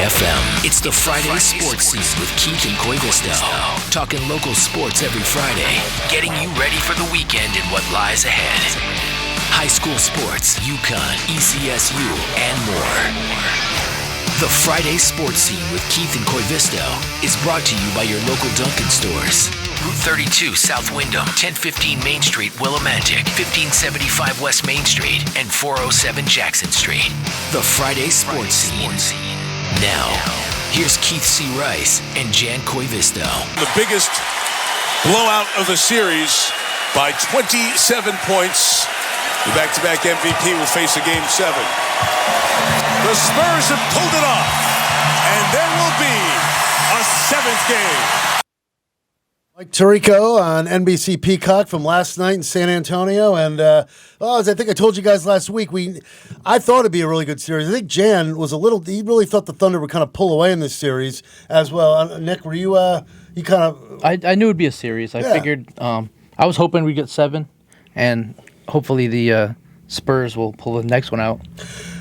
FM. It's the Friday Sports Scene with Keith and Koivisto. Talking local sports every Friday. Getting you ready for the weekend and what lies ahead. High school sports, UConn, ECSU, and more. The Friday Sports Scene with Keith and Koivisto is brought to you by your local Dunkin' stores. Route 32 South Windham, 1015 Main Street, Willimantic, 1575 West Main Street, and 407 Jackson Street. The Friday Sports Scene. Now, here's Keith C. Rice and Jan Koivisto. The biggest blowout of the series by 27 points. The back-to-back MVP will face a Game 7. The Spurs have pulled it off, and there will be a 7th game. Mike Tirico on NBC Peacock from last night in San Antonio. And, as I think I told you guys last week, I thought it'd be a really good series. I think Jan was he really thought the Thunder would kind of pull away in this series as well. Nick, were you kind of... I knew it'd be a series. I figured, I was hoping we'd get 7, and hopefully the Spurs will pull the next one out.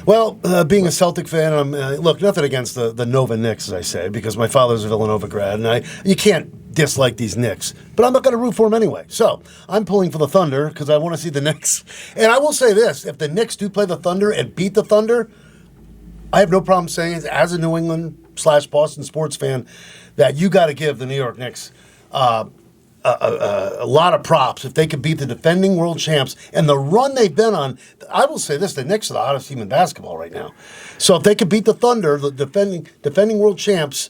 Well, being a Celtic fan, look, nothing against the Nova Knicks, as I say, because my father's a Villanova grad, and you can't dislike these Knicks, but I'm not going to root for them anyway. So I'm pulling for the Thunder because I want to see the Knicks. And I will say this, if the Knicks do play the Thunder and beat the Thunder, I have no problem saying, as a New England/Boston sports fan, that you got to give the New York Knicks a lot of props if they could beat the defending world champs and the run they've been on. I will say this, the Knicks are the hottest team in basketball right now. So if they could beat the Thunder, the defending world champs,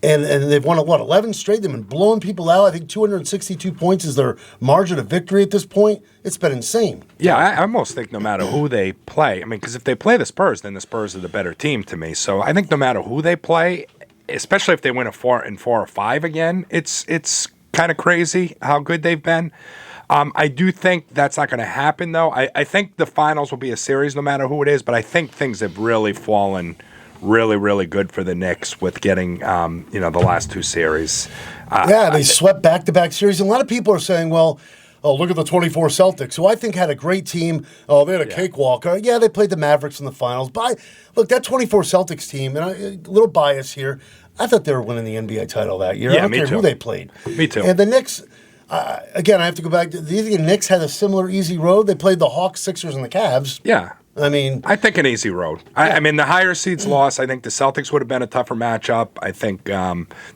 and they've won, 11 straight, they've been blowing people out. I think 262 points is their margin of victory at this point. It's been insane. Yeah, I almost think no matter who they play, because if they play the Spurs, then the Spurs are the better team to me. So I think no matter who they play, especially if they win a 4 or 5 again, it's kind of crazy how good they've been. I do think that's not going to happen, though. I think the finals will be a series no matter who it is, but I think things have really fallen really, really good for the Knicks with getting, the last 2 series. They swept back-to-back series. And a lot of people are saying, well, look at the 24 Celtics, who I think had a great team. Oh, they had a cakewalk. They played the Mavericks in the finals. But look, that 24 Celtics team, and a little bias here, I thought they were winning the NBA title that year. I don't care who they played. Me too. And the Knicks, again, I have to go back. Do you think the Knicks had a similar easy road? They played the Hawks, Sixers, and the Cavs. Yeah. I think an easy road. The higher seeds lost. I think the Celtics would have been a tougher matchup. I think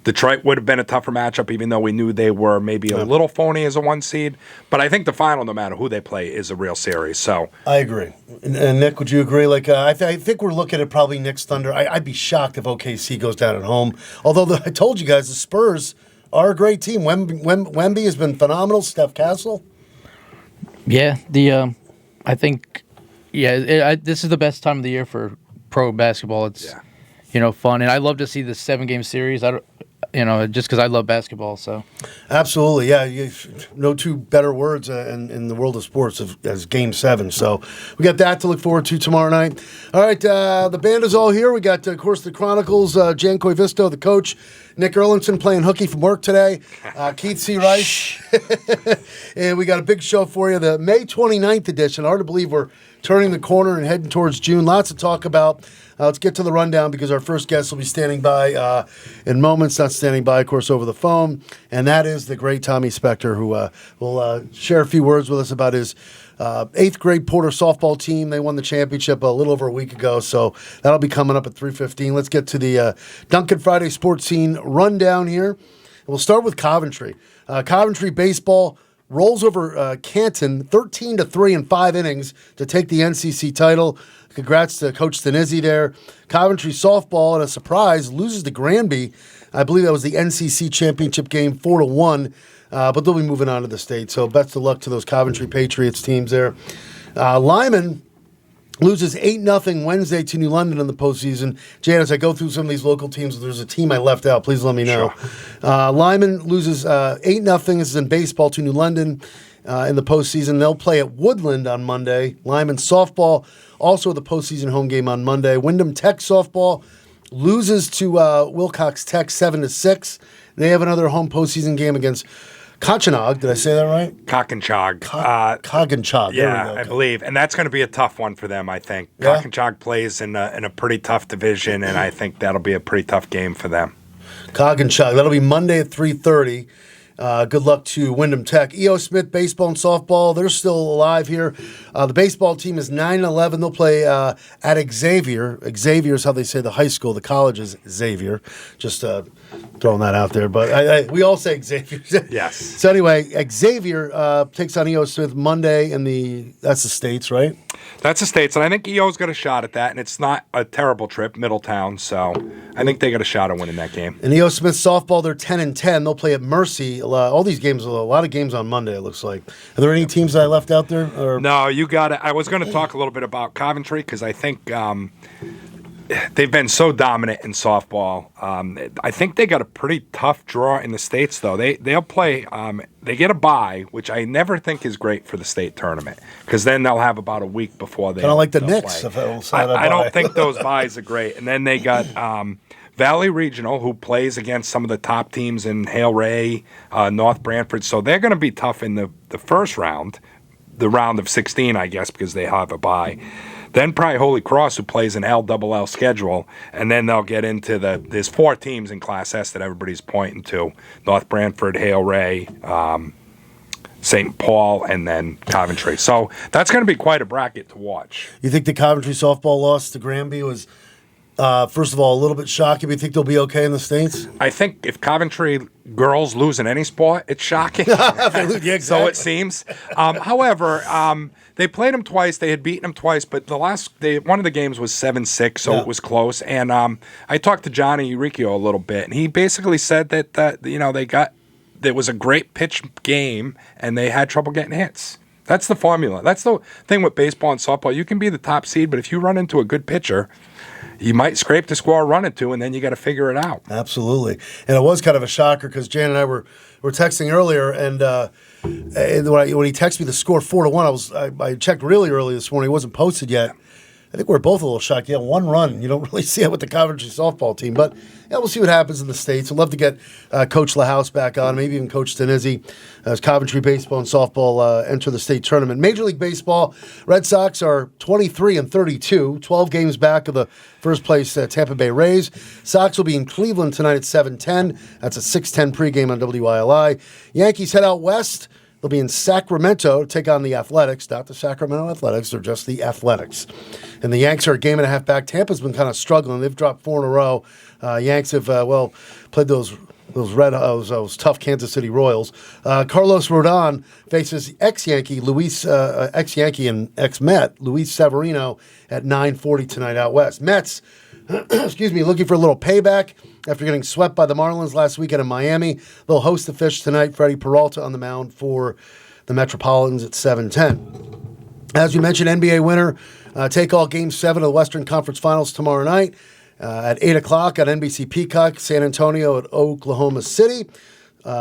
Detroit would have been a tougher matchup, even though we knew they were maybe a little phony as a 1 seed. But I think the final, no matter who they play, is a real series. So I agree. And Nick, would you agree? I think we're looking at probably Knicks Thunder. I'd be shocked if OKC goes down at home. Although I told you guys the Spurs are a great team. Wemby has been phenomenal. Steph Castle. Yeah, I think. Yeah, this is the best time of the year for pro basketball. It's, fun, and I love to see the 7-game series. Just because I love basketball. So, absolutely, yeah. No two better words in the world of sports as Game 7. So, we got that to look forward to tomorrow night. All right, the band is all here. We got, of course, the Chronicles, Jan Koivisto, the coach, Nick Erlinson playing hooky from work today, Keith C. Rice, and we got a big show for you. The May 29th edition. Hard to believe we're turning the corner and heading towards June. Lots to talk about. Let's get to the rundown because our first guest will be standing by in moments, not standing by, of course, over the phone, and that is the great Tommy Spector, who will share a few words with us about his 8th grade Porter softball team. They won the championship a little over a week ago, so that'll be coming up at 3:15. Let's get to the Dunkin' Friday Sports Scene rundown here. We'll start with Coventry. Coventry baseball rolls over Canton 13-3 in 5 innings to take the NCC title. Congrats to Coach Stanizzi there. Coventry softball, and a surprise, loses to Granby. I believe that was the NCC championship game, 4-1. But they'll be moving on to the state. So best of luck to those Coventry Patriots teams there. Lyman loses 8-0 Wednesday to New London in the postseason. Jan, as I go through some of these local teams, if there's a team I left out, please let me know. Sure. Lyman loses 8-0. This is in baseball to New London in the postseason. They'll play at Woodland on Monday. Lyman softball, also the postseason home game on Monday. Wyndham Tech softball loses to Wilcox Tech 7-6. They have another home postseason game against Kochenog, did I say that right? Kokenchog. Kogenchog. Yeah, I believe. And that's going to be a tough one for them, I think. Yeah? Kokenchog plays in a pretty tough division, and I think that'll be a pretty tough game for them. Kogenchog. That'll be Monday at 3:30. Good luck to Wyndham Tech. E.O. Smith, baseball and softball, they're still alive here. The baseball team is 9-11. They'll play at Xavier. Xavier is how they say the high school. The college is Xavier. Just throwing that out there. But we all say Xavier. Yes. So anyway, Xavier takes on E.O. Smith Monday that's the States, right? That's the States, and I think EO's got a shot at that, and it's not a terrible trip, Middletown, so I think they got a shot at winning that game. And E.O. Smith softball, they're 10-10. They'll play at Mercy. All these games, a lot of games on Monday, it looks like. Are there any teams that I left out there? Or? No, you got it. I was going to talk a little bit about Coventry because I think they've been so dominant in softball. I think they got a pretty tough draw in the States, though. They'll play. They get a bye, which I never think is great for the state tournament because then they'll have about a week before they. Kind of like the they'll Knicks. play. I don't think those byes are great. And then they got Valley Regional, who plays against some of the top teams in Hale Ray, North Branford. So they're going to be tough in the first round, the round of 16, I guess, because they have a bye. Then probably Holy Cross, who plays an LLL schedule, and then they'll get into there's 4 teams in Class S that everybody's pointing to: North Branford, Hale Ray, St. Paul, and then Coventry. So that's going to be quite a bracket to watch. You think the Coventry softball loss to Granby was, first of all, a little bit shocking? You think they'll be okay in the States? I think if Coventry girls lose in any sport, it's shocking. Exactly. So it seems. However, they played them twice. They had beaten them twice, but one of the games was 7-6, so it was close. And I talked to Johnny Uricchio a little bit, and he basically said that there was a great pitch game, and they had trouble getting hits. That's the formula. That's the thing with baseball and softball. You can be the top seed, but if you run into a good pitcher, you might scrape the score, run into, and then you got to figure it out. Absolutely. And it was kind of a shocker because Jan and I were texting earlier, and when he texted me the score 4-1, I checked really early this morning. It wasn't posted yet. I think we're both a little shocked. Yeah, 1 run. You don't really see it with the Coventry softball team. But yeah, we'll see what happens in the States. I'd love to get Coach LaHouse back on, maybe even Coach Stanizzi, as Coventry baseball and softball enter the state tournament. Major League Baseball, Red Sox are 23-32, 12 games back of the first place Tampa Bay Rays. Sox will be in Cleveland tonight at 7:10. That's a 6:10 pregame on WILI. Yankees head out west. They'll be in Sacramento to take on the Athletics, not the Sacramento Athletics, they're just the Athletics. And the Yanks are a game and a half back. Tampa's been kind of struggling. They've dropped 4 in a row. Yanks have, played those tough Kansas City Royals. Carlos Rodon faces ex-Yankee and ex-Met, Luis Severino, at 9:40 tonight out west. Mets, looking for a little payback after getting swept by the Marlins last weekend in Miami. They'll host the Fish tonight. Freddie Peralta on the mound for the Metropolitans at 7:10. As we mentioned, NBA winner take all Game 7 of the Western Conference Finals tomorrow night at 8 o'clock on NBC Peacock, San Antonio at Oklahoma City.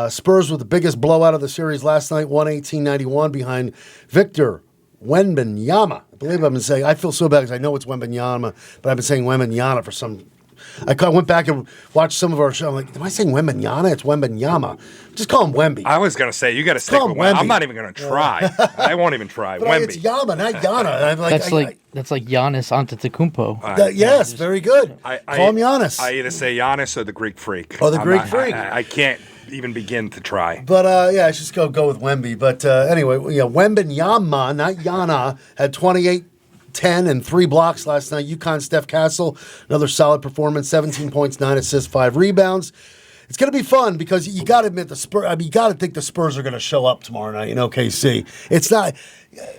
Spurs with the biggest blowout of the series last night, 118-91 behind Victor Wembanyama. I believe I've been saying, I feel so bad because I know it's Wembanyama, but I've been saying Wembanyama for some. I went back and watched some of our show. I'm like, am I saying Wembanyama? It's Wembanyama. Just call him Wemby. I was going to say, you got to stick with Wemby. I'm not even going to try. I won't even try. But Wemby. It's Yama, not Yana. That's like Giannis Antetokounmpo. Yes, very good. Call him Giannis. I either say Giannis or the Greek Freak. Oh, the Greek Freak. I can't even begin to try. But, I just go with Wemby. But anyway, Wembanyama, not Yana, had 28, 10 and 3 blocks last night. UConn Steph Castle, another solid performance, 17 points, 9 assists, 5 rebounds. It's going to be fun because you got to admit you got to think the Spurs are going to show up tomorrow night in OKC. It's not,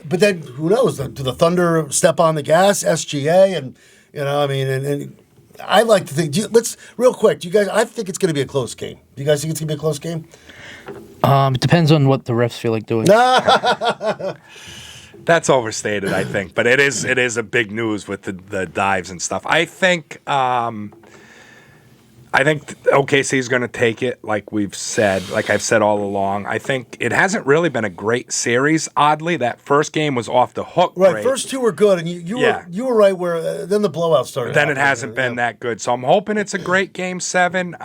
but then who knows? Do the Thunder step on the gas? SGA and and I like to think. Let's real quick. Do you guys? I think it's going to be a close game. Do you guys think it's going to be a close game? It depends on what the refs feel like doing. That's overstated, I think, but it is a big news with the dives and stuff. I think OKC is going to take it, like I've said all along. I think it hasn't really been a great series. Oddly, that first game was off the hook. Right, great. First 2 were good, and you were right where then the blowout started. Then it hasn't been that good. So I'm hoping it's a great Game 7.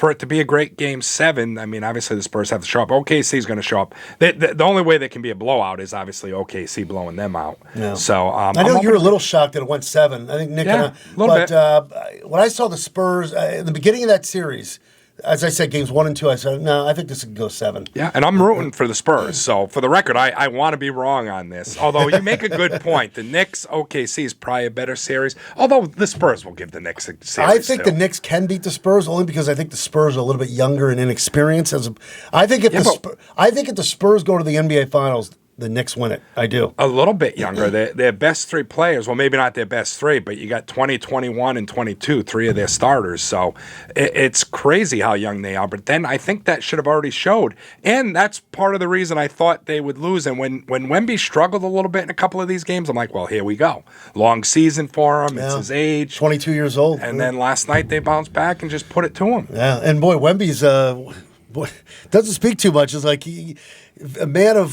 for it to be a great Game 7, I mean, obviously the Spurs have to show up. OKC is going to show up. The only way they can be a blowout is obviously OKC blowing them out. Yeah. So I know you were a little shocked that it went 7. I think Nick Yeah, and a little bit. When I saw the Spurs in the beginning of that series, as I said, games 1 and 2, I said, no, I think this could go 7. Yeah, and I'm rooting for the Spurs. So for the record, I want to be wrong on this. Although you make a good point. The Knicks, OKC is probably a better series. Although the Spurs will give the Knicks a series. I think the Knicks can beat the Spurs only because I think the Spurs are a little bit younger and inexperienced. I think if the Spurs go to the NBA Finals, the Knicks win it. I do. A little bit younger. Their best 3 players, well, maybe not their best 3, but you got 20, 21, and 22, 3 of their starters. So it's crazy how young they are. But then I think that should have already showed. And that's part of the reason I thought they would lose. And when Wemby struggled a little bit in a couple of these games, I'm like, well, here we go. Long season for him. Yeah. It's his age. 22 years old. And then last night they bounced back and just put it to him. Yeah, and boy, Wemby's doesn't speak too much. It's like a man of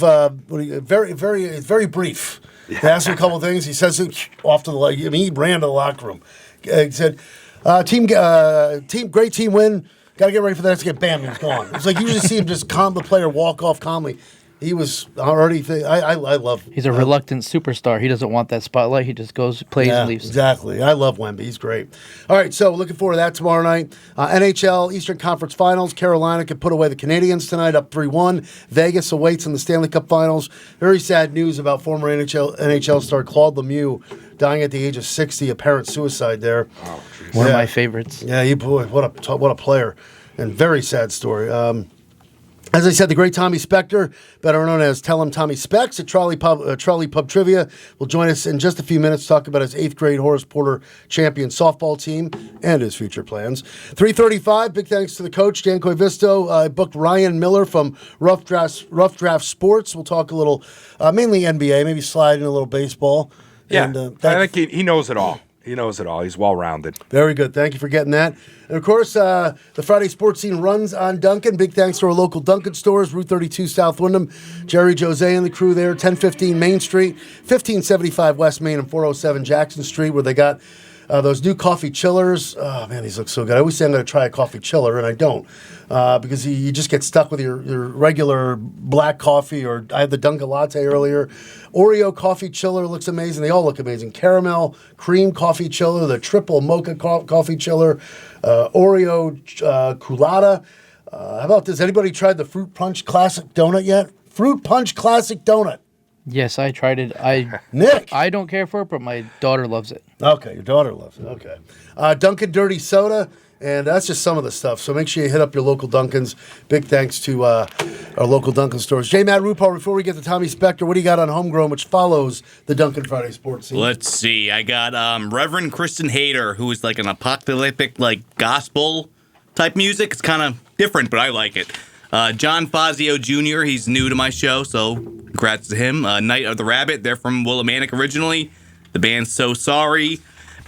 very brief. He asks him a couple of things. He says it off to the leg. I mean, he ran to the locker room. He said, great team win. Got to get ready for the next game. Bam, he's gone. It's like you usually see him just calm the player, walk off calmly. He was already. I love. He's a reluctant superstar. He doesn't want that spotlight. He just goes, plays, and leaves. Exactly. I love Wemby. He's great. All right, so looking forward to that tomorrow night. NHL Eastern Conference Finals. Carolina could put away the Canadiens tonight, up 3-1. Vegas awaits in the Stanley Cup Finals. Very sad news about former NHL star Claude Lemieux dying at the age of 60. Apparent suicide there. Oh, one of my favorites. Yeah, boy, what a player, and very sad story. As I said, the great Tommy Spector, better known as Tell Him Tommy Specs at Trolley Pub Trivia, will join us in just a few minutes to talk about his 8th grade Horace Porter champion softball team and his future plans. 3:35, big thanks to the coach, Dan Koivisto. I booked Ryan Miller from Rough Draft Sports. We'll talk a little, mainly NBA, maybe slide in a little baseball. Yeah, And, I think he knows it all. He knows it all. He's well-rounded. Very good. Thank you for getting that. And, of course, the Friday Sports Scene runs on Dunkin'. Big thanks to our local Dunkin' stores, Route 32 South Wyndham, Jerry Jose and the crew there, 1015 Main Street, 1575 West Main, and 407 Jackson Street, where they got those new coffee chillers. Oh, man, these look so good. I always say I'm going to try a coffee chiller, and I don't, because you just get stuck with your regular black coffee, or I had the Dunkin' Latte earlier. Oreo coffee chiller looks amazing. They all look amazing. Caramel cream coffee chiller, the triple mocha coffee chiller, Oreo Culotta. How about this? Anybody tried the Fruit Punch Classic Donut yet? Fruit Punch Classic Donut. Yes, I tried it. Nick. I don't care for it, but my daughter loves it. Okay, your daughter loves it. Okay. Dunkin' Dirty Soda. And that's just some of the stuff. So make sure you hit up your local Dunkins. Big thanks to our local Dunkin' stores. J. Matt Rupar, before we get to Tommy Spector, what do you got on Homegrown, which follows the Dunkin' Friday Sports Scene? Let's see. I got Reverend Kristen Hayter, who is like an apocalyptic, gospel type music. It's kind of different, but I like it. John Fazio Jr., he's new to my show, so congrats to him. Night of the Rabbit, they're from Willimantic originally. The band's So Sorry.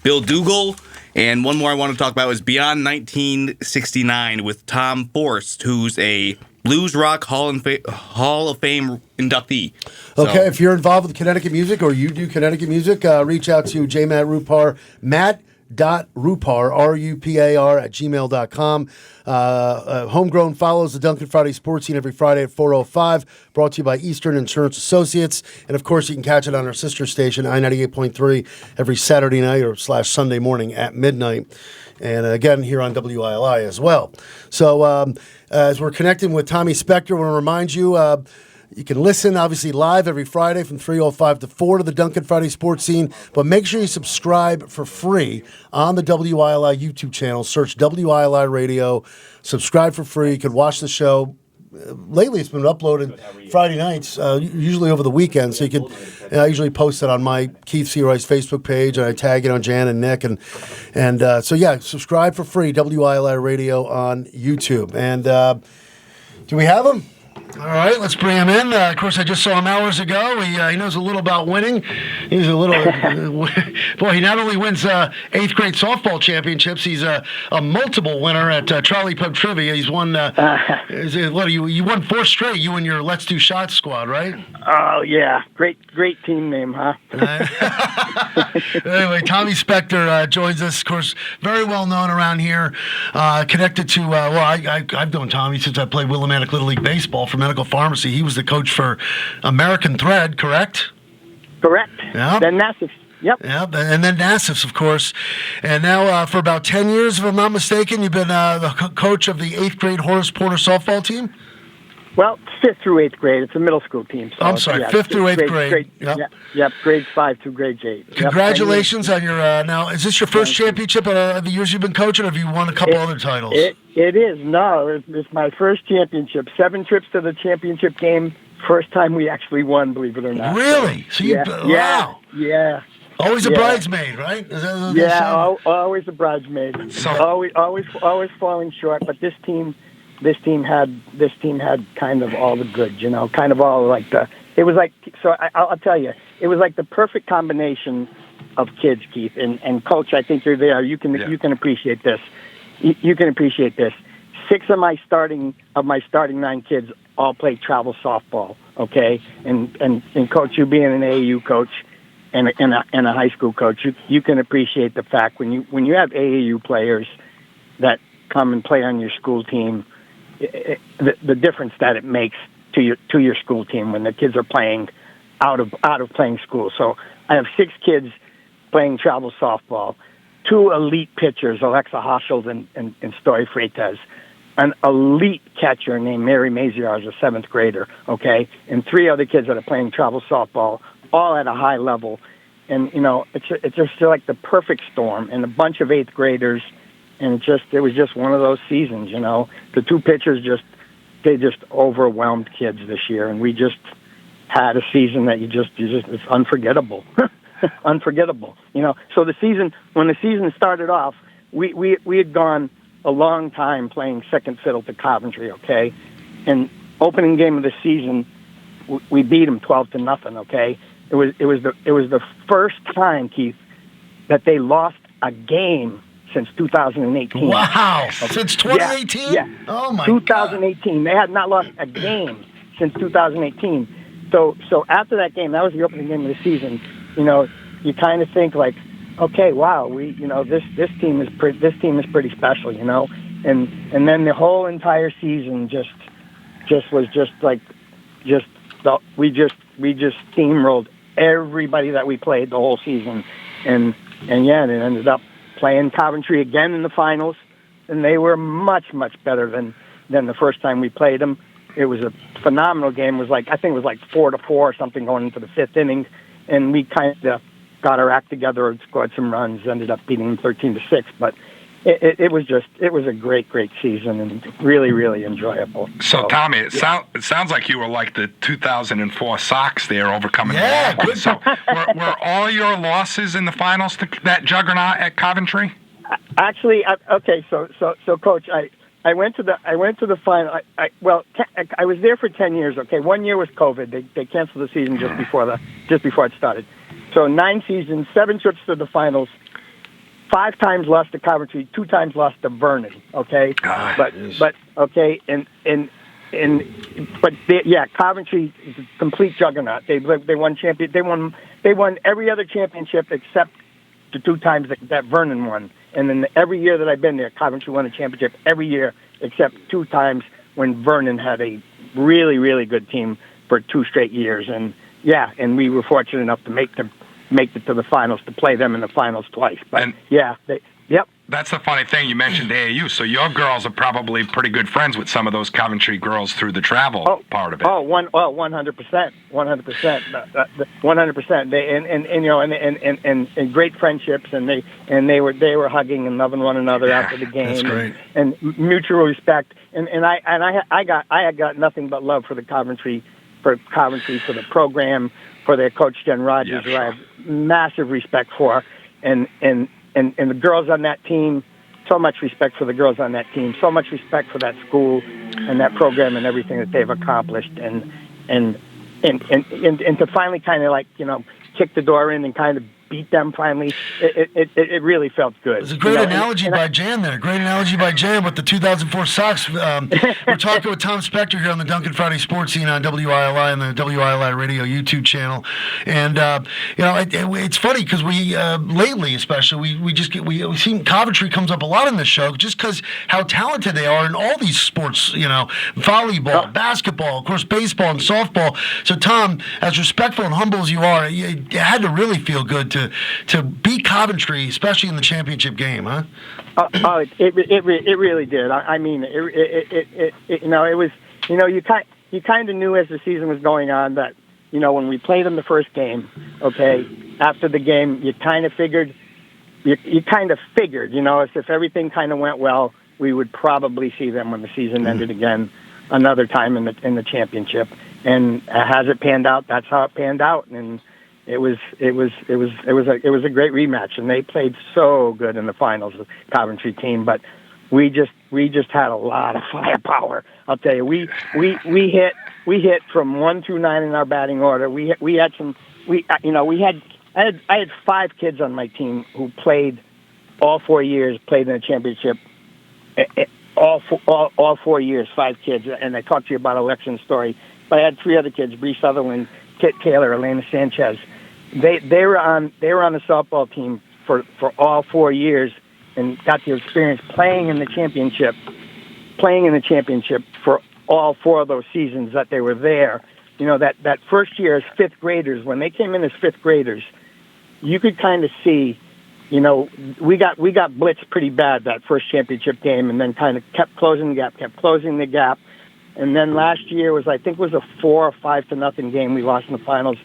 Bill Dougal. And one more I want to talk about is Beyond 1969 with Tom Forst, who's a blues rock Hall of Fame inductee. Okay, if you're involved with Connecticut music or you do Connecticut music, reach out to J. Matt Rupar, Matt.Rupar, R-U-P-A-R, at gmail.com. Homegrown follows the Dunkin' Friday Sports Scene every Friday at 4:05, brought to you by Eastern Insurance Associates. And, of course, you can catch it on our sister station, I-98.3, every Saturday night or / Sunday morning at midnight. And, again, here on WILI as well. So, as we're connecting with Tommy Spector, I want to remind you, you can listen, obviously, live every Friday from 3:05 to 4 to the Dunkin' Friday Sports Scene. But make sure you subscribe for free on the WILI YouTube channel. Search WILI Radio. Subscribe for free. You can watch the show. Lately, it's been uploaded Friday nights, usually over the weekend. So you can, I usually post it on my Keith C. Rice Facebook page, and I tag it on Jan and Nick. And so, yeah, subscribe for free, WILI Radio on YouTube. And do we have them? All right, let's bring him in. Of course, I just saw him hours ago. He knows a little about winning. He's a little boy. He not only wins 8th grade softball championships, he's a multiple winner at Trolley Pub Trivia. He's won. You won 4 straight. You and your Let's Do Shots squad, right? Oh yeah, great team name, huh? Anyway, Tommy Spector joins us. Of course, very well known around here. Connected to I've known Tommy since I played Willimantic Little League Baseball for Medical Pharmacy. He was the coach for American Thread, correct? Correct. Yeah. Then Nassif. Yep. Yeah, and then Nassif's, of course. And now for about 10 years, if I'm not mistaken, you've been the coach of the 8th grade Horace Porter softball team? Well, 5th through 8th grade. It's a middle school team. So I'm sorry, 5th through 8th grade. Yep, grades 5 through grades 8. Congratulations on your, now, is this your first championship of the years you've been coaching, or have you won a couple other titles? It is. No, it's my first championship. 7 trips to the championship game. First time we actually won, believe it or not. Really? So wow. Yeah. Always a bridesmaid, right? Always a bridesmaid. So always falling short. But this team had kind of all the goods, kind of all like it was like, so I'll tell you, it was like the perfect combination of kids, Keith, and Coach, I think you're there. You can appreciate this. You can appreciate this. 6 of my starting 9 kids all played travel softball. Okay. And Coach, you being an AAU coach and a high school coach, you can appreciate the fact when you have AAU players that come and play on your school team, the difference that it makes to your school team when the kids are playing out of playing school. So I have 6 kids playing travel softball, 2 elite pitchers, Alexa Hoschel and Story Freitas, an elite catcher named Mary Maziar is a 7th grader, okay, and 3 other kids that are playing travel softball, all at a high level. And it's just like the perfect storm, and a bunch of 8th graders. And it was just one of those seasons, The 2 pitchers they just overwhelmed kids this year, and we just had a season that it's unforgettable, unforgettable. So when the season started off, we had gone a long time playing second fiddle to Coventry, okay, and opening game of the season, we beat them 12-0, okay. It was the first time, Keith, that they lost a game since 2018. Wow! Since 2018? Yeah. Oh my 2018. They had not lost a game since 2018. So after that game, that was the opening game of the season. You kind of think like, okay, wow, this team is pretty special, and then the whole entire season we just steamrolled everybody that we played the whole season, and it ended up playing Coventry again in the finals, and they were much, much better than the first time we played them. It was a phenomenal game. I think it was like 4-4 or something going into the 5th inning, and we kind of got our act together and scored some runs, ended up beating them 13-6, but it was a great season and really, really enjoyable. So Tommy, it sounds like you were like the 2004 Sox there, overcoming the good. So were all your losses in the finals to that juggernaut at Coventry? Actually, okay. So Coach, I went to the final. I was there for 10 years. Okay, 1 year was COVID. They canceled the season just before it started. So 9 seasons, 7 trips to the finals. 5 times lost to Coventry, 2 times lost to Vernon. Okay, but okay, Coventry is a complete juggernaut. They won champion. They won every other championship except the 2 times that Vernon won. And then every year that I've been there, Coventry won a championship every year except 2 times when Vernon had a really, really good team for 2 straight years. And we were fortunate enough to make it to the finals, to play them in the finals twice. But that's the funny thing. You mentioned AAU, so your girls are probably pretty good friends with some of those Coventry girls through the travel part of it. 100%, 100%. And great friendships, and they were hugging and loving one another after the game. That's great. And mutual respect. And I got nothing but love for Coventry, for the program, for their coach Jen Rogers, who I have massive respect for, and the girls on that team so much respect for the girls on that team, so much respect for that school and that program and everything that they've accomplished, and to finally kind of like, kick the door in and kind of beat them finally, it really felt good. It was a great analogy by Jan there. Great analogy by Jan with the 2004 Sox. We're talking with Tom Spector here on the Duncan Friday Sports Scene on WILI and the WILI Radio YouTube channel. And, it's funny because we, lately especially, we see Coventry comes up a lot in this show just because how talented they are in all these sports, volleyball, basketball, of course, baseball and softball. So, Tom, as respectful and humble as you are, you had to really feel good to beat Coventry, especially in the championship game, huh? It really did. I mean, it was, you kind of knew as the season was going on that, when we played them the first game, okay, after the game, you kind of figured, as if everything kind of went well, we would probably see them when the season ended again another time in the championship. And as it panned out, that's how it panned out. And it was a great rematch, and they played so good in the finals, the Coventry team. But we just had a lot of firepower. I'll tell you, we hit from 1 through 9 in our batting order. I had 5 kids on my team who played all 4 years, played in the championship. All 4 years, 5 kids, and I talked to you about Alexa's story. But I had 3 other kids: Bree Sutherland, Kit Taylor, Elena Sanchez. They were on the softball team for all 4 years and got the experience playing in the championship for all 4 of those seasons that they were there. That first year as 5th graders, when they came in as 5th graders, you could kind of see, we got blitzed pretty bad that first championship game, and then kind of kept closing the gap. And then last year was a 4 or 5-0 game we lost in the finals.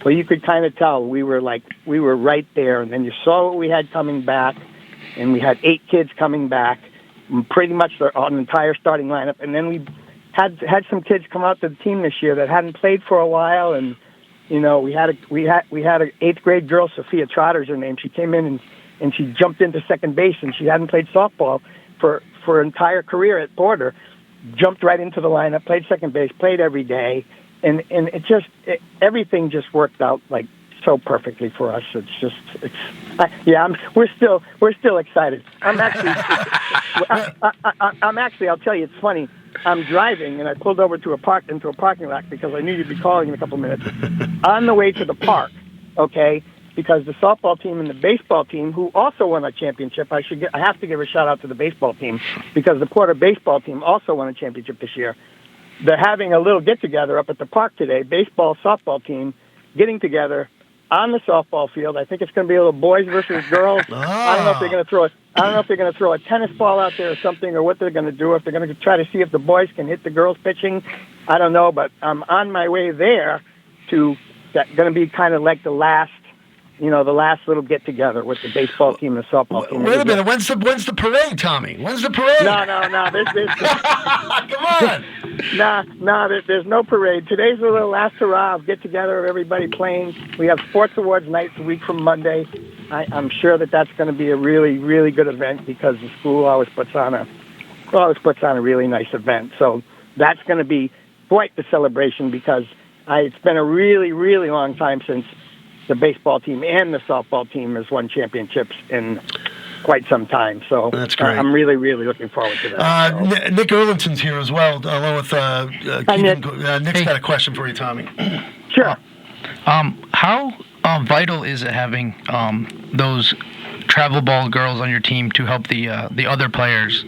Well, you could kind of tell we were right there, and then you saw what we had coming back, and we had 8 kids coming back, pretty much an entire starting lineup. And then we had some kids come out to the team this year that hadn't played for a while, and we had an 8th grade girl, Sophia Trotter's her name. She came in and she jumped into second base, and she hadn't played softball for her entire career at Border. Jumped right into the lineup, played second base, played every day. And everything just worked out like so perfectly for us. We're still excited. I'm actually, I'll tell you, it's funny. I'm driving and I pulled over into a parking lot because I knew you'd be calling in a couple minutes. On the way to the park, okay, because the softball team and the baseball team, who also won a championship, I have to give a shout out to the baseball team because the Porter baseball team also won a championship this year. They're having a little get-together up at the park today, baseball, softball team, getting together on the softball field. I think it's going to be a little boys versus girls. I don't know if they're going to throw a tennis ball out there or something, or what they're going to do, if they're going to try to see if the boys can hit the girls pitching. I don't know, but I'm on my way there to that's going to be kind of like the last little get-together with the baseball team and the softball team. Wait a minute. When's the parade, Tommy? When's the parade? No. Come on. There's no parade. Today's a little last hurrah of get-together of everybody playing. We have sports awards nights a week from Monday. I'm sure that's going to be a really, really good event because the school always puts on a really nice event. So that's going to be quite the celebration because it's been a really, really long time since the baseball team and the softball team has won championships in quite some time. So that's great. I'm really, really looking forward to that. Nick Erlington's here as well, along with Keith. Nick's got a question for you, Tommy. Sure. How vital is it having those travel ball girls on your team to help the other players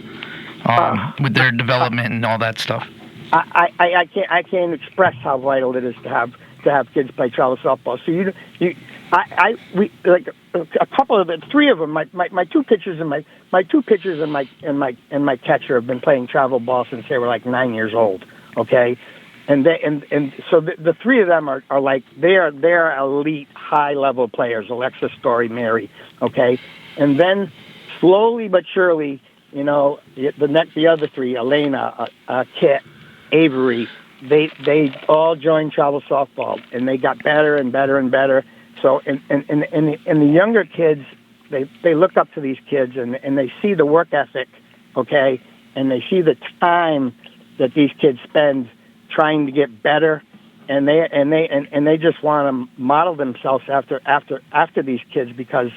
with their development and all that stuff? I can't express how vital it is to have kids play travel softball. So we like a couple of it, 3 of them. My 2 pitchers and my catcher have been playing travel ball since they were like 9 years old. Okay, and so the 3 of them are like they're elite high level players. Alexa, Story, Mary. Okay, and then slowly but surely, the other 3, Elena, Kit, Avery. They all joined travel softball, and they got better and better and better. So, and the younger kids they look up to these kids, and they see the work ethic, okay, and they see the time that these kids spend trying to get better, and they just want to model themselves after these kids, because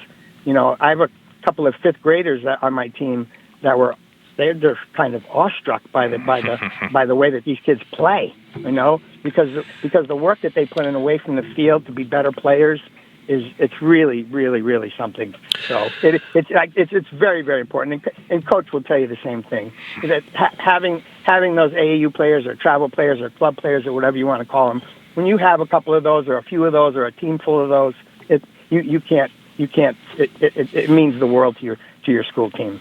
I have a couple of fifth graders on my team that they're kind of awestruck by the way that these kids play, because the work that they put in away from the field to be better players it's really, really, really something. So it's very, very important. And Coach will tell you the same thing, that having those AAU players or travel players or club players or whatever you want to call them, when you have a couple of those or a few of those or a team full of those, it means the world to your school team.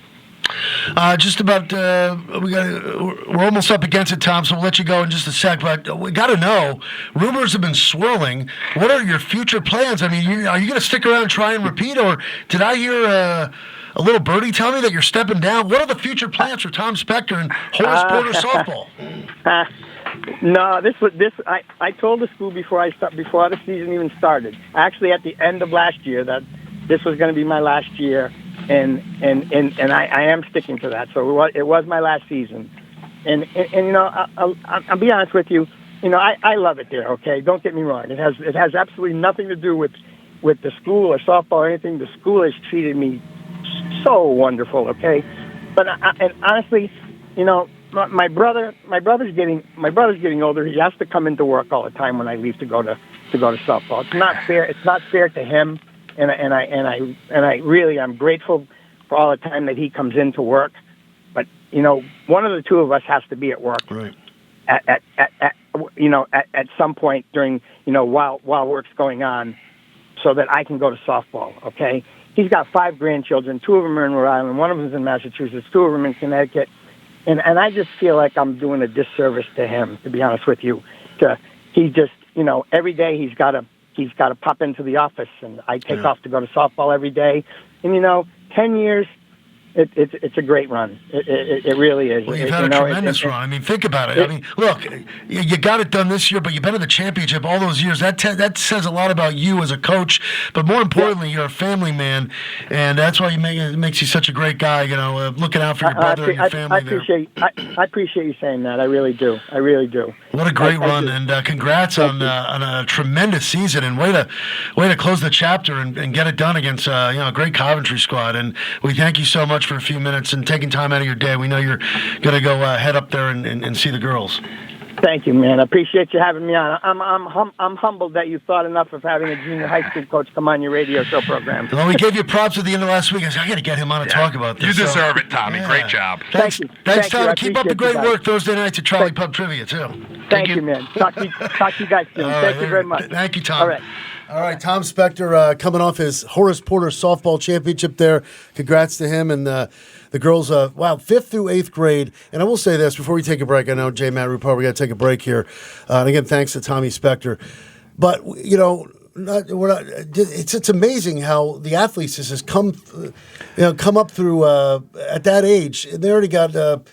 Just about, we're almost up against it, Tom, so we'll let you go in just a sec, but we got to know, rumors have been swirling. What are your future plans? I mean, are you going to stick around and try and repeat, or did I hear a little birdie tell me that you're stepping down? What are the future plans for Tom Spector and Horace Porter softball? No, I told the school before the season even started, actually at the end of last year, that this was going to be my last year. And I am sticking to that. So it was my last season, and I'll be honest with you. I love it there. Okay, don't get me wrong. It has absolutely nothing to do with the school or softball or anything. The school has treated me so wonderful. Okay, but and honestly, my brother's getting older. He has to come into work all the time when I leave to go to softball. It's not fair. It's not fair to him. And I really am grateful for all the time that he comes into work. But one of the two of us has to be at work, right? At some point during while work's going on, so that I can go to softball. Okay, he's got 5 grandchildren. 2 of them are in Rhode Island. 1 of them is in Massachusetts. 2 of them in Connecticut. And I just feel like I'm doing a disservice to him, to be honest with you. He just every day he's got to pop into the office, and I take off to go to softball every day. And 10 years, it's a great run. It really is. Well, you've had a tremendous run. I mean, think about it. I mean, look, you got it done this year, but you've been in the championship all those years. That says a lot about you as a coach, but more importantly, you're a family man, and that's why it makes you such a great guy. Looking out for your brother and your family. I appreciate you saying that. I really do. I really do. What a great run, and congrats on a tremendous season, and way to close the chapter and get it done against a great Coventry squad. And we thank you so much for a few minutes and taking time out of your day. We know you're going to go head up there and see the girls. Thank you, man. I appreciate you having me on. I'm humbled that you thought enough of having a junior high school coach come on your radio show program. Well, we gave you props at the end of last week. I said, I got to get him on to talk about this. You deserve it, Tommy. Yeah. Great job. Thanks, Tom. Keep up the great guys. work Thursday nights at Charlie Pub Trivia, too. Thank you, man. Talk to you guys soon. Thank you very much. Thank you, Tom. All right, Tom Spector coming off his Horace Porter softball championship there. Congrats to him and the girls. 5th through 8th grade. And I will say this before we take a break. I know J. Matt Rupar, we got to take a break here. And again, thanks to Tommy Spector. But it's amazing how the athletes has come up through at that age. They already got.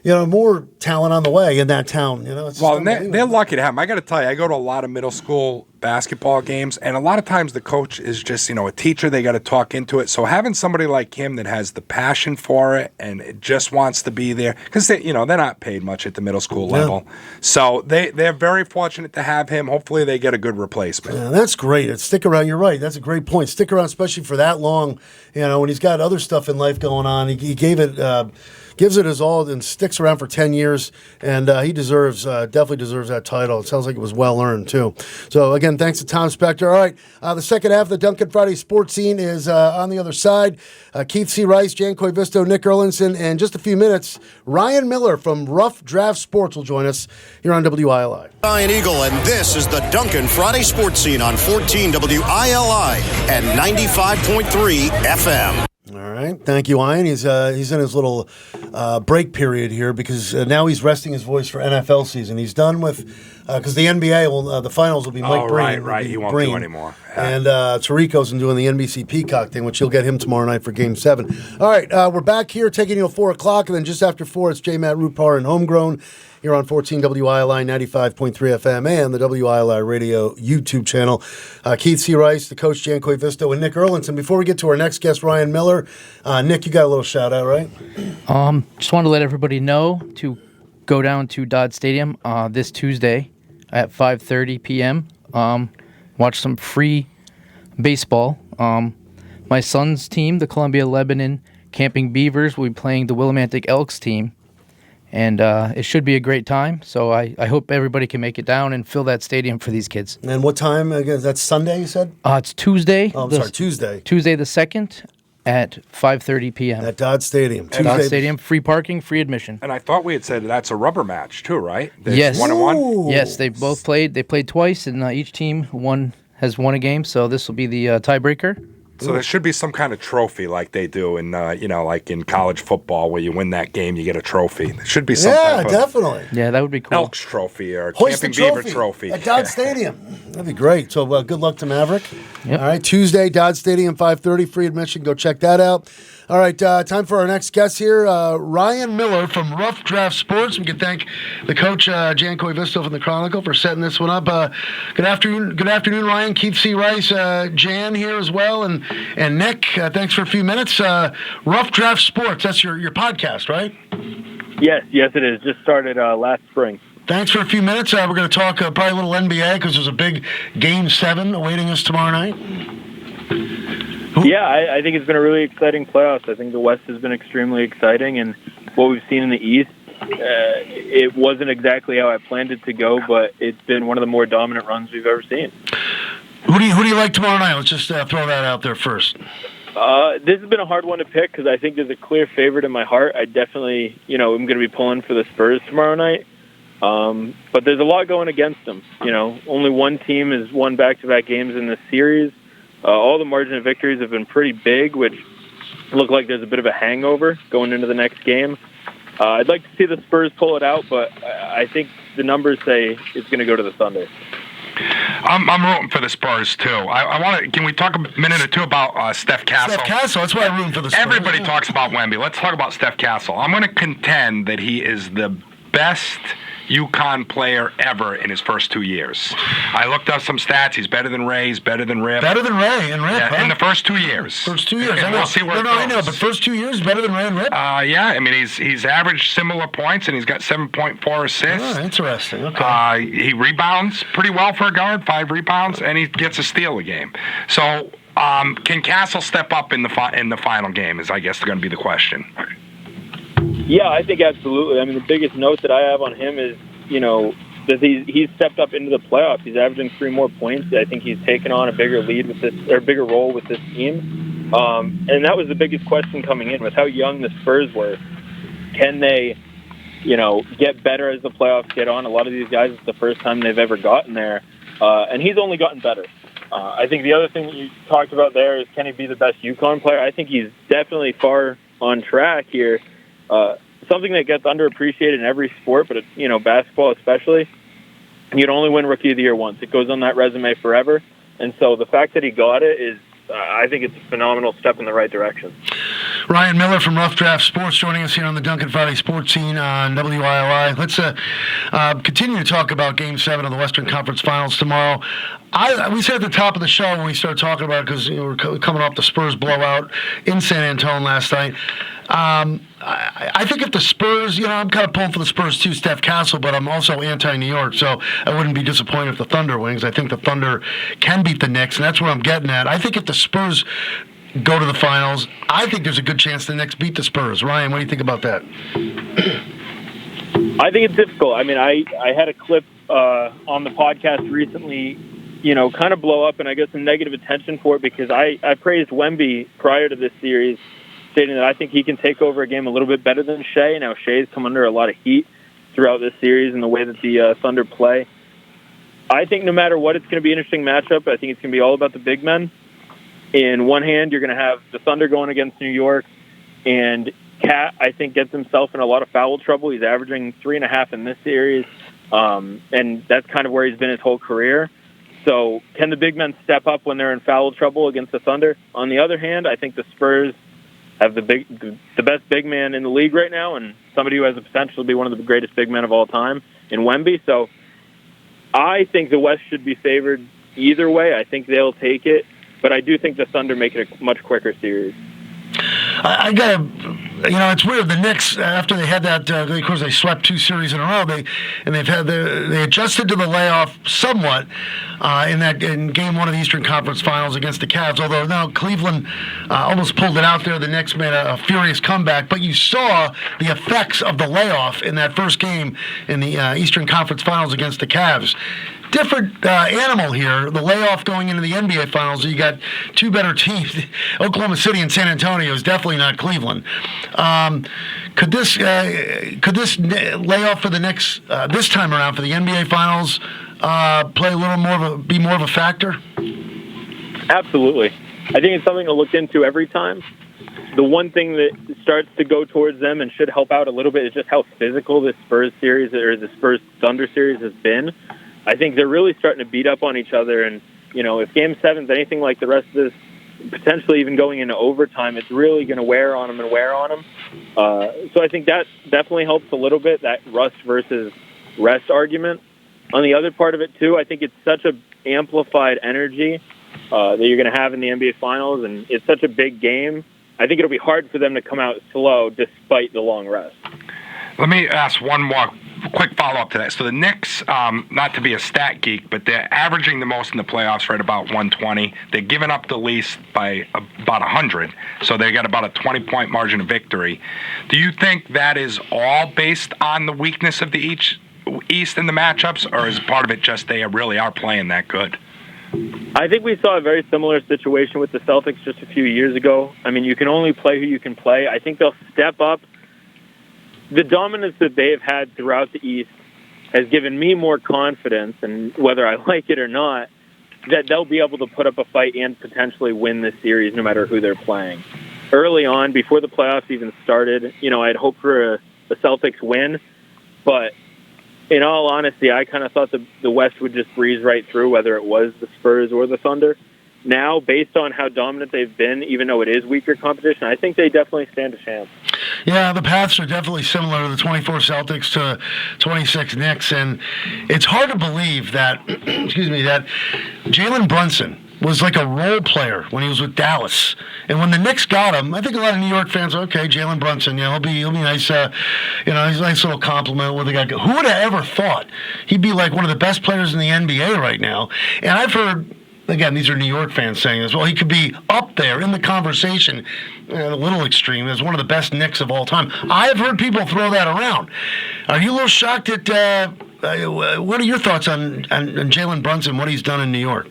More talent on the way in that town. They're lucky to have him. I got to tell you, I go to a lot of middle school basketball games, and a lot of times the coach is just, a teacher. They got to talk into it. So having somebody like him that has the passion for it and it just wants to be there, because they're not paid much at the middle school level. So they're very fortunate to have him. Hopefully they get a good replacement. Yeah, that's great. Stick around. You're right. That's a great point. Stick around, especially for that long. When he's got other stuff in life going on. He gave it. Gives it his all and sticks around for 10 years, and he definitely deserves that title. It sounds like it was well earned, too. So, again, thanks to Tom Spector. All right, the second half of the Duncan Friday sports scene is on the other side. Keith C. Rice, Jan Koivisto, Nick Erlinson, and in just a few minutes, Ryan Miller from Rough Draft Sports will join us here on WILI. Ian Eagle, and this is the Duncan Friday sports scene on 14 WILI and 95.3 FM. All right. Thank you, Ian. He's in his little break period here because now he's resting his voice for NFL season. He's done with because the NBA will the finals will be Mike Breen. Right. He won't do anymore. Yeah. And Tarico's doing the NBC Peacock thing, which you'll get him tomorrow night for Game 7. All right. We're back here taking you at 4 o'clock, and then just after 4, it's J. Matt Rupar and Homegrown here on 14 WILI 95.3 FM and the WILI Radio YouTube channel. Keith C. Rice, the coach, Jan Koivisto, and Nick Erlinson. Before we get to our next guest, Ryan Miller, Nick, you got a little shout out, right? Just want to let everybody know to go down to Dodd Stadium this Tuesday at 5:30 p.m. Watch some free baseball. My son's team, the Columbia Lebanon Camping Beavers, will be playing the Willimantic Elks team. And it should be a great time. So I hope everybody can make it down and fill that stadium for these kids. And what time? Again, that's Sunday, you said? It's Tuesday. Oh, I'm sorry, Tuesday. Tuesday the 2nd at 5:30 p.m. At Dodd Stadium. Dodd Stadium, free parking, free admission. And I thought we had said that's a rubber match too, right? Yes. 1-1? Yes, they both played. They played twice, and each team has won a game. So this will be the tiebreaker. So there should be some kind of trophy like they do in, like in college football where you win that game, you get a trophy. There should be some type of definitely. Yeah, that would be cool. Elks trophy or Hoist Camping the Beaver trophy. At Dodd Stadium. That'd be great. So good luck to Maverick. Yep. All right, Tuesday, Dodd Stadium, 5:30, free admission. Go check that out. All right, time for our next guest here, Ryan Miller from Rough Draft Sports. We can thank the coach, Jan Koivisto from the Chronicle, for setting this one up. Good afternoon, Ryan. Keith C. Rice, Jan here as well, and Nick. Thanks for a few minutes. Rough Draft Sports, that's your podcast, right? Yes, it is. Just started last spring. Thanks for a few minutes. We're going to talk probably a little NBA because there's a big Game 7 awaiting us tomorrow night. Yeah, I think it's been a really exciting playoffs. I think the West has been extremely exciting, and what we've seen in the East, it wasn't exactly how I planned it to go, but it's been one of the more dominant runs we've ever seen. Who do you like tomorrow night? Let's just throw that out there first. This has been a hard one to pick because I think there's a clear favorite in my heart. I definitely, am going to be pulling for the Spurs tomorrow night. But there's a lot going against them. Only one team has won back-to-back games in this series. All the margin of victories have been pretty big, which look like there's a bit of a hangover going into the next game. I'd like to see the Spurs pull it out, but I think the numbers say it's going to go to the Thunder. I'm rooting for the Spurs too. I want to. Can we talk a minute or two about Steph Castle? Steph Castle. That's why I'm rooting for the Spurs. Everybody talks about Wemby. Let's talk about Steph Castle. I'm going to contend that he is the best UConn player ever in his first 2 years. I looked up some stats. He's better than Ray. He's better than Rip. Better than Ray and Rip, yeah, in the first 2 years. First 2 years. And we'll see where it goes. I know, but first 2 years better than Ray and Rip? Yeah, I mean, he's averaged similar points, and he's got 7.4 assists. Oh, interesting. Okay. He rebounds pretty well for a guard, 5 rebounds, and he gets a steal a game. So can Castle step up in the final game is, I guess, going to be the question. Yeah, I think absolutely. I mean, the biggest note that I have on him is, that he's stepped up into the playoffs. He's averaging 3 more points. I think he's taken on a bigger lead with this, or a bigger role with this team. And that was the biggest question coming in with how young the Spurs were. Can they, get better as the playoffs get on? A lot of these guys, it's the first time they've ever gotten there. And he's only gotten better. I think the other thing that you talked about there is, can he be the best UConn player? I think he's definitely far on track here. Something that gets underappreciated in every sport, but basketball especially, you'd only win Rookie of the Year once. It goes on that resume forever. And so the fact that he got it is, I think it's a phenomenal step in the right direction. Ryan Miller from Rough Draft Sports joining us here on the Duncan Friday Sports Scene on WILI. Let's continue to talk about Game 7 of the Western Conference Finals tomorrow. We said at the top of the show when we started talking about it, because we're coming off the Spurs blowout in San Antonio last night. I think if the Spurs, I'm kind of pulling for the Spurs too, Steph Castle, but I'm also anti-New York, so I wouldn't be disappointed if the Thunder wins. I think the Thunder can beat the Knicks, and that's where I'm getting at. I think if the Spurs go to the finals, I think there's a good chance the Knicks beat the Spurs. Ryan, what do you think about that? I think it's difficult. I mean, I had a clip on the podcast recently, kind of blow up, and I got some negative attention for it because I praised Wemby prior to this series, stating that I think he can take over a game a little bit better than Shea. Now, Shea's come under a lot of heat throughout this series and the way that the Thunder play. I think no matter what, it's going to be an interesting matchup. I think it's going to be all about the big men. in one hand, you're going to have the Thunder going against New York, and Cat, I think, gets himself in a lot of foul trouble. He's averaging 3.5 in this series, and that's kind of where he's been his whole career. So can the big men step up when they're in foul trouble against the Thunder? On the other hand, I think the Spurs have the best big man in the league right now, and somebody who has the potential to be one of the greatest big men of all time in Wemby. So I think the West should be favored either way. I think they'll take it, but I do think the Thunder make it a much quicker series. I got to, it's weird. The Knicks, after they had that, of course, they swept 2 series in a row. They adjusted to the layoff somewhat in Game 1 of the Eastern Conference Finals against the Cavs. Although now Cleveland almost pulled it out there. The Knicks made a furious comeback. But you saw the effects of the layoff in that first game in the Eastern Conference Finals against the Cavs. Different animal here. The layoff going into the NBA Finals. You got 2 better teams. Oklahoma City and San Antonio is definitely not Cleveland. Could this layoff for the Knicks this time around for the NBA Finals play a little be more of a factor? Absolutely. I think it's something to look into every time. The one thing that starts to go towards them and should help out a little bit is just how physical this Spurs series or the Spurs Thunder series has been. I think they're really starting to beat up on each other, and if Game 7's anything like the rest of this, potentially even going into overtime, it's really going to wear on them. So I think that definitely helps a little bit, that rust versus rest argument. On the other part of it, too, I think it's such a amplified energy that you're going to have in the NBA Finals, and it's such a big game. I think it'll be hard for them to come out slow despite the long rest. Let me ask one more quick follow-up to that. So the Knicks, not to be a stat geek, but they're averaging the most in the playoffs, right about 120. They're giving up the least by about 100, so they got about a 20-point margin of victory. Do you think that is all based on the weakness of the East in the matchups, or is part of it just they really are playing that good? I think we saw a very similar situation with the Celtics just a few years ago. I mean, you can only play who you can play. I think they'll step up. The dominance that they have had throughout the East has given me more confidence, and whether I like it or not, that they'll be able to put up a fight and potentially win this series no matter who they're playing. Early on, before the playoffs even started, I'd hoped for a Celtics win, but in all honesty, I kind of thought the West would just breeze right through, whether it was the Spurs or the Thunder. Now, based on how dominant they've been, even though it is weaker competition, I think they definitely stand a chance. Yeah, the paths are definitely similar to the 24 Celtics to 26 Knicks, and it's hard to believe that, that Jalen Brunson was like a role player when he was with Dallas. And when the Knicks got him, I think a lot of New York fans are, okay, Jalen Brunson, he'll be nice, he's a nice little compliment with the guy. Who would have ever thought he'd be like one of the best players in the NBA right now? And I've heard, again, these are New York fans saying this, well, he could be up there in the conversation, a little extreme, as one of the best Knicks of all time. I've heard people throw that around. Are you a little shocked at, what are your thoughts on Jalen Brunson, what he's done in New York?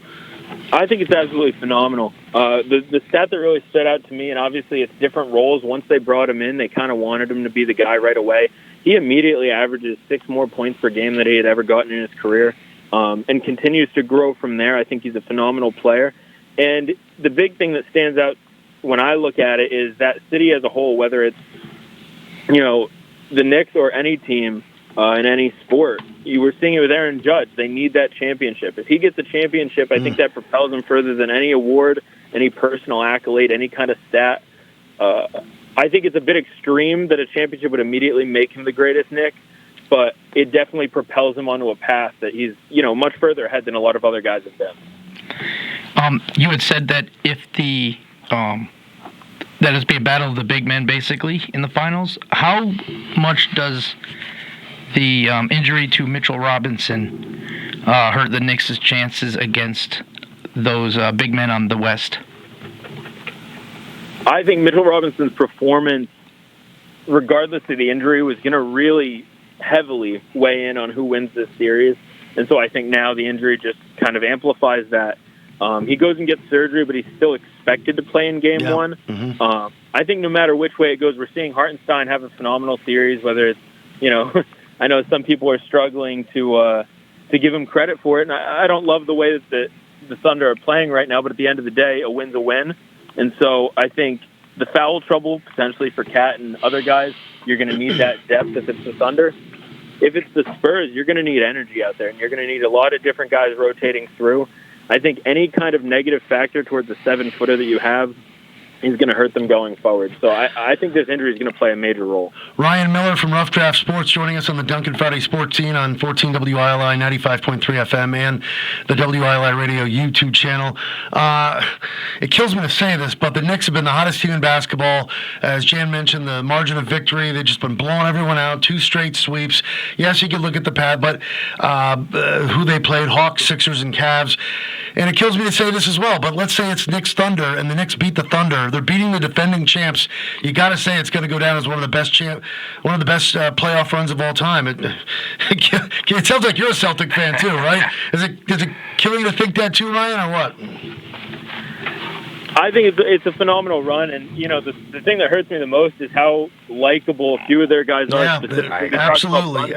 I think it's absolutely phenomenal. The stat that really stood out to me, and obviously it's different roles. Once they brought him in, they kind of wanted him to be the guy right away. He immediately averages 6 more points per game than he had ever gotten in his career, and continues to grow from there. I think he's a phenomenal player. And the big thing that stands out when I look at it is that city as a whole, whether it's, the Knicks or any team in any sport. You were seeing it with Aaron Judge. They need that championship. If he gets a championship, I think that propels him further than any award, any personal accolade, any kind of stat. I think it's a bit extreme that a championship would immediately make him the greatest Knick, but it definitely propels him onto a path that he's, much further ahead than a lot of other guys have been. You had said that if the that it's be a battle of the big men basically in the finals, how much does the injury to Mitchell Robinson hurt the Knicks' chances against those big men on the West? I think Mitchell Robinson's performance, regardless of the injury, was going to really heavily weigh in on who wins this series. And so I think now the injury just kind of amplifies that. He goes and gets surgery, but he's still expected to play in Game 1. Mm-hmm. I think no matter which way it goes, we're seeing Hartenstein have a phenomenal series, whether it's, I know some people are struggling to give him credit for it, and I don't love the way that the Thunder are playing right now, but at the end of the day, a win's a win. And so I think the foul trouble, potentially for Cat and other guys, you're going to need that depth if it's the Thunder. If it's the Spurs, you're going to need energy out there, and you're going to need a lot of different guys rotating through. I think any kind of negative factor towards the 7-footer that you have is going to hurt them going forward. So I think this injury is going to play a major role. Ryan Miller from Rough Draft Sports joining us on the Duncan Friday Sports Scene on 14 WILI 95.3 FM and the WILI Radio YouTube channel. It kills me to say this, but the Knicks have been the hottest team in basketball. As Jan mentioned, the margin of victory, they've just been blowing everyone out, 2 straight sweeps. Yes, you can look at the pad, but who they played, Hawks, Sixers, and Cavs. And it kills me to say this as well, but let's say it's Knicks Thunder, and the Knicks beat the Thunder. They're beating the defending champs. You got to say it's going to go down as one of the best playoff runs of all time. It sounds like you're a Celtic fan too, right? Is it killing you to think that too, Ryan, or what? I think it's a phenomenal run, and the thing that hurts me the most is how likable a few of their guys are. Yeah, absolutely.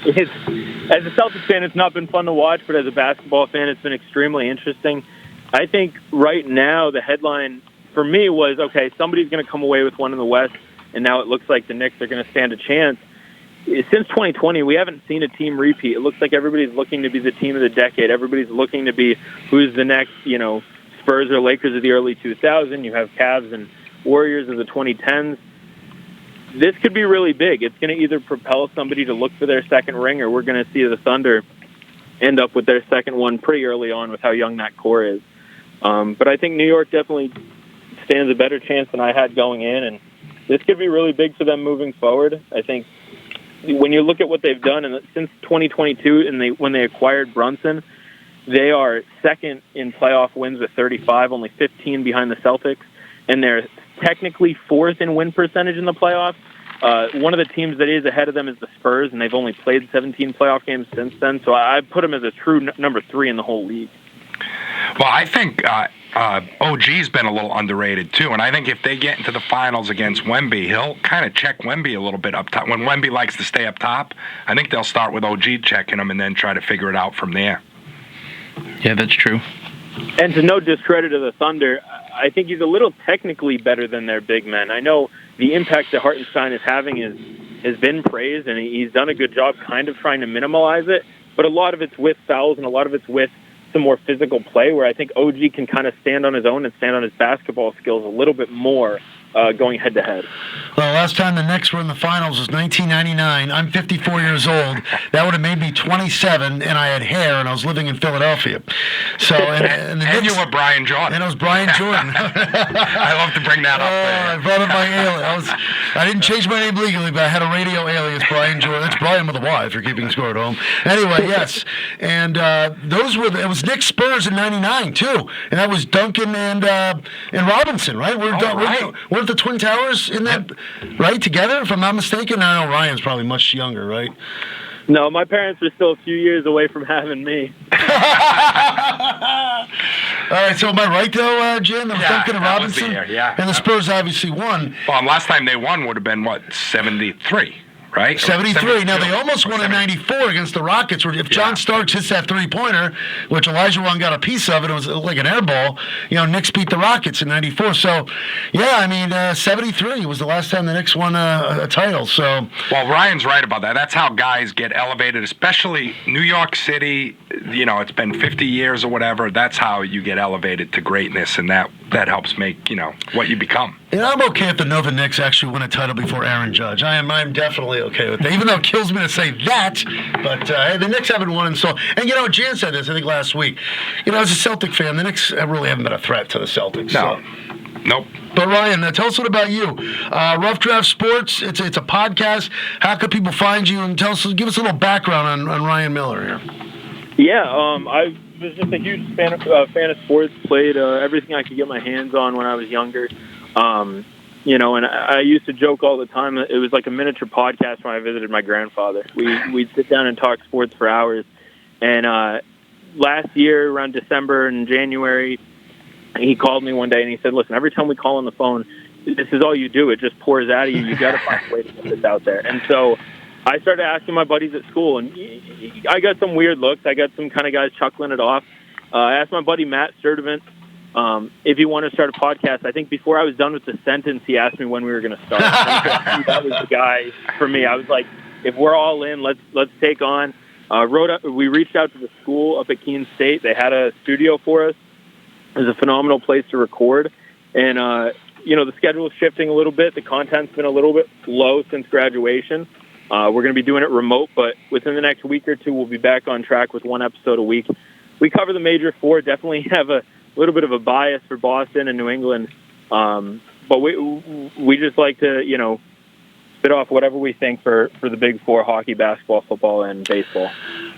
It's as a Celtics fan, it's not been fun to watch, but as a basketball fan, it's been extremely interesting. I think right now the headline for me was, okay, somebody's going to come away with one in the West, and now it looks like the Knicks are going to stand a chance. Since 2020, we haven't seen a team repeat. It looks like everybody's looking to be the team of the decade. Everybody's looking to be who's the next, Spurs or Lakers of the early 2000s. You have Cavs and Warriors of the 2010s. This could be really big. It's going to either propel somebody to look for their second ring, or we're going to see the Thunder end up with their second one pretty early on with how young that core is. But I think New York definitely stands a better chance than I had going in, and this could be really big for them moving forward. I think when you look at what they've done, and since 2022, and when they acquired Brunson, they are second in playoff wins with 35, only 15 behind the Celtics, and they're technically fourth in win percentage in the playoffs. One of the teams that is ahead of them is the Spurs, and they've only played 17 playoff games since then. So I put them as a true number 3 in the whole league. Well, I think OG's been a little underrated, too. And I think if they get into the finals against Wemby, he'll kind of check Wemby a little bit up top. When Wemby likes to stay up top, I think they'll start with OG checking him and then try to figure it out from there. Yeah, that's true. And to no discredit of the Thunder, I think he's a little technically better than their big men. I know the impact that Hartenstein is having has been praised, and he's done a good job kind of trying to minimalize it. But a lot of it's with fouls, and a lot of it's with some more physical play, where I think OG can kind of stand on his own and stand on his basketball skills a little bit more going head-to-head. Well, last time the Knicks were in the finals was 1999. I'm 54 years old. That would have made me 27, and I had hair, and I was living in Philadelphia. So, and the Knicks, you were Brian Jordan. And I was Brian Jordan. I love to bring that up. I brought up my alias. I didn't change my name legally, but I had a radio alias, Brian Jordan. That's Brian with a Y, if you're keeping score at home. Anyway, yes. And it was Knicks Spurs in 99, too. And that was Duncan and Robinson, right? Weren't the Twin Towers in that, right, together, if I'm not mistaken? I know Ryan's probably much younger, right? No, my parents are still a few years away from having me. All right, so am I right, though, Jen? That was Duncan and Robinson? And the Spurs obviously won. Well, and last time they won would have been, 73? Right? 73. Now, they almost won in 94 against the Rockets. If John Starks hits that three-pointer, which Elijah Wan got a piece of, it was like an air ball, Knicks beat the Rockets in 94. So, 73 was the last time the Knicks won a title. So, well, Ryan's right about that. That's how guys get elevated, especially New York City. It's been 50 years or whatever. That's how you get elevated to greatness, and that helps make, what you become. And I'm okay if the Nova Knicks actually win a title before Aaron Judge. I'm definitely okay with that, even though it kills me to say that. But the Knicks haven't won, and Jan said this, I think, last week. As a Celtic fan, the Knicks really haven't been a threat to the Celtics. No. Nope. But Ryan, tell us what about you. Rough Draft Sports, it's a podcast. How could people find you? And give us a little background on Ryan Miller here. Yeah, I was just a huge fan of sports. Played everything I could get my hands on when I was younger. And I used to joke all the time. It was like a miniature podcast when I visited my grandfather. We'd sit down and talk sports for hours. And last year, around December and January, he called me one day and he said, "Listen, every time we call on the phone, this is all you do. It just pours out of you. You got to find a way to get this out there." And so I started asking my buddies at school, and I got some weird looks. I got some kind of guys chuckling it off. I asked my buddy Matt Sturdivant if he wanted to start a podcast. I think before I was done with the sentence, he asked me when we were going to start. That was the guy for me. I was like, if we're all in, let's take on. We reached out to the school up at Keene State. They had a studio for us. It was a phenomenal place to record. And, the schedule is shifting a little bit. The content's been a little bit low since graduation. We're going to be doing it remote, but within the next week or two, we'll be back on track with one episode a week. We cover the major four, definitely have a little bit of a bias for Boston and New England. But we just like to, spit off whatever we think for the big four: hockey, basketball, football, and baseball.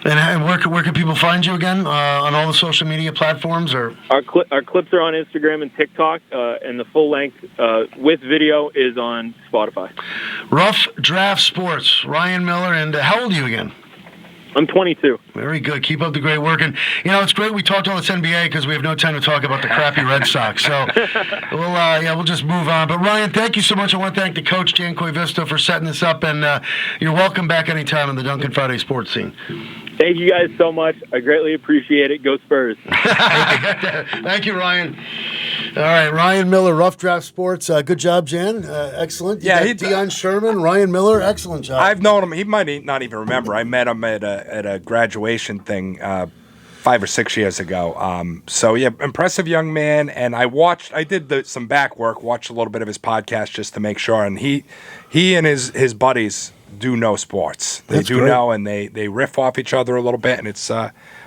And where can people find you again? On all the social media platforms? Or Our clips are on Instagram and TikTok, and the full length with video is on Spotify. Rough Draft Sports, Ryan Miller, and how old are you again? I'm 22. Very good. Keep up the great work. And, it's great we talked all this NBA because we have no time to talk about the crappy Red Sox. So we'll just move on. But, Ryan, thank you so much. I want to thank the coach, Jan Koivisto, for setting this up. And you're welcome back anytime on the Duncan Friday Sports Scene. Thank you guys so much. I greatly appreciate it. Go Spurs. Thank you, Ryan. All right, Ryan Miller, Rough Draft Sports. Good job, Jan. Excellent. Deion Sherman, Ryan Miller, excellent job. I've known him. He might not even remember. I met him at a graduation thing 5 or 6 years ago. Impressive young man. And I did some back work, watched a little bit of his podcast just to make sure. And he and his buddies do know sports. They That's do great. Know, and they riff off each other a little bit, and it's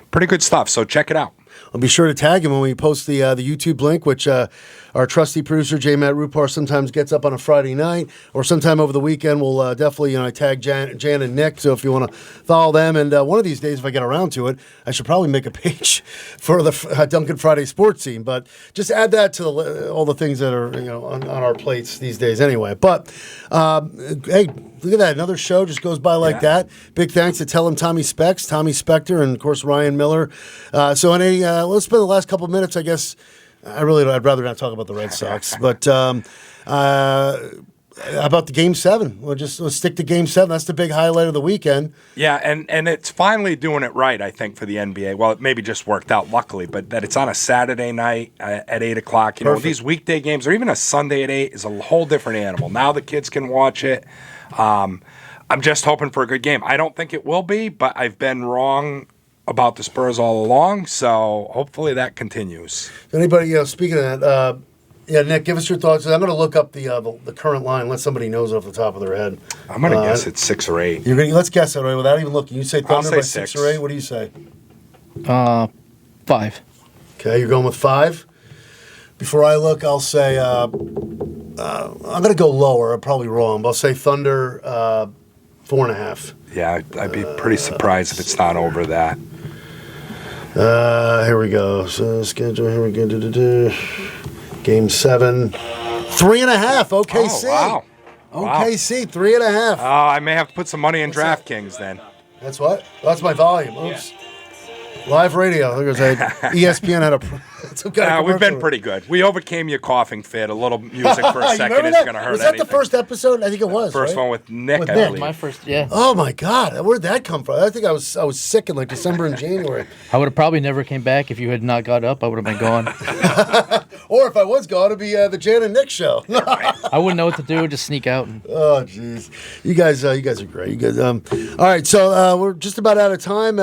pretty good stuff. So check it out. I'll be sure to tag him when we post the YouTube link, which our trusty producer, J. Matt Rupar, sometimes gets up on a Friday night or sometime over the weekend. We'll definitely, I tag Jan and Nick, so if you want to follow them. And one of these days, if I get around to it, I should probably make a page for the Duncan Friday Sports Scene. But just add that to all the things that are, on our plates these days anyway. But, hey, look at that. Another show just goes by like that. Big thanks to Tommy Spector, and, of course, Ryan Miller. Let's spend the last couple of minutes, I guess. I'd rather not talk about the Red Sox, but about the Game 7. Let's stick to Game 7. That's the big highlight of the weekend. Yeah, and it's finally doing it right, I think, for the NBA. Well, it maybe just worked out luckily, but that it's on a Saturday night at 8 o'clock. These weekday games, or even a Sunday at 8, is a whole different animal. Now the kids can watch it. I'm just hoping for a good game. I don't think it will be, but I've been wrong about the Spurs all along, so hopefully that continues. Anybody, speaking of that, Nick, give us your thoughts. I'm going to look up the current line, unless somebody knows off the top of their head. I'm going to guess it's 6 or 8. Let's guess it without even looking. You say Thunder by 6 or 8. What do you say? 5. Okay, you're going with 5. Before I look, I'll say I'm going to go lower. I'm probably wrong, but I'll say Thunder 4.5. Yeah, I'd be pretty surprised if it's not over that. Here we go. So schedule. Here we go. Game 7, 3.5. OKC. Oh, wow. OKC 3.5. Oh, I may have to put some money in DraftKings then. That's what? That's my volume. Oops. Live radio. Look, ESPN had some kind of we've been pretty good. We overcame your coughing fit. A little music for a second isn't going to hurt anything. Was that the first episode? I think it was. First one with Nick, with I Nick. believe. My first, yeah. Oh, my God. Where'd that come from? I think I was sick in like December and January. I would have probably never came back if you had not got up. I would have been gone. Or if I was gone, it'd be the Jan and Nick show. I wouldn't know what to do. Just sneak out. Oh, jeez. You guys are great. You guys. All right, so we're just about out of time.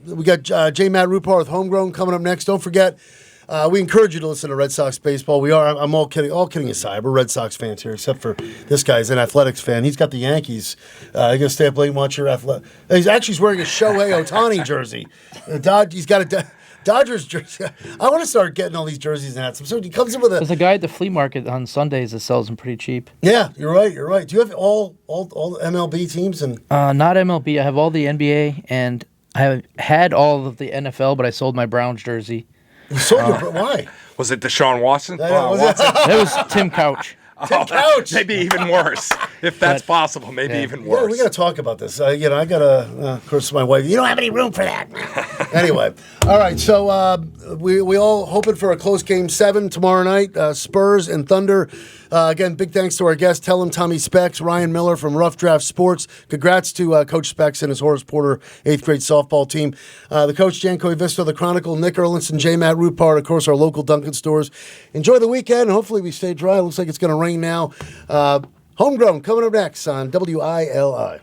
We got J. Matt Rupar with Homegrown coming up next. Don't forget, we encourage you to listen to Red Sox baseball. We are. I'm all kidding aside. We're Red Sox fans here, except for this guy's an Athletics fan. He's got the Yankees. He's going to stay up late and watch your Athletic. He's actually wearing a Shohei Ohtani jersey. He's got a Dodgers jersey. I want to start getting all these jerseys and hats. So he comes in with There's a guy at the flea market on Sundays that sells them pretty cheap. Yeah, you're right. Do you have all MLB teams? And not MLB. I have all the NBA, and I have had all of the NFL, but I sold my Browns jersey. You sold your why? Was it Deshaun Watson? It was Tim Couch. Tim Couch. Maybe even worse, if that's possible. Maybe even worse. Yeah, we got to talk about this. I got to, of course, my wife, you don't have any room for that. Anyway, all right. So we all hoping for a close Game 7 tomorrow night. Spurs and Thunder. Again, big thanks to our guest, Tell him Tommy Specs, Ryan Miller from Rough Draft Sports. Congrats to Coach Specs and his Horace Porter 8th grade softball team. The coach, Jan Koivisto, the Chronicle, Nick Erlinson, J. Matt Rupart, of course, our local Dunkin' stores. Enjoy the weekend, and hopefully we stay dry. It looks like it's going to rain now. Homegrown coming up next on WILI.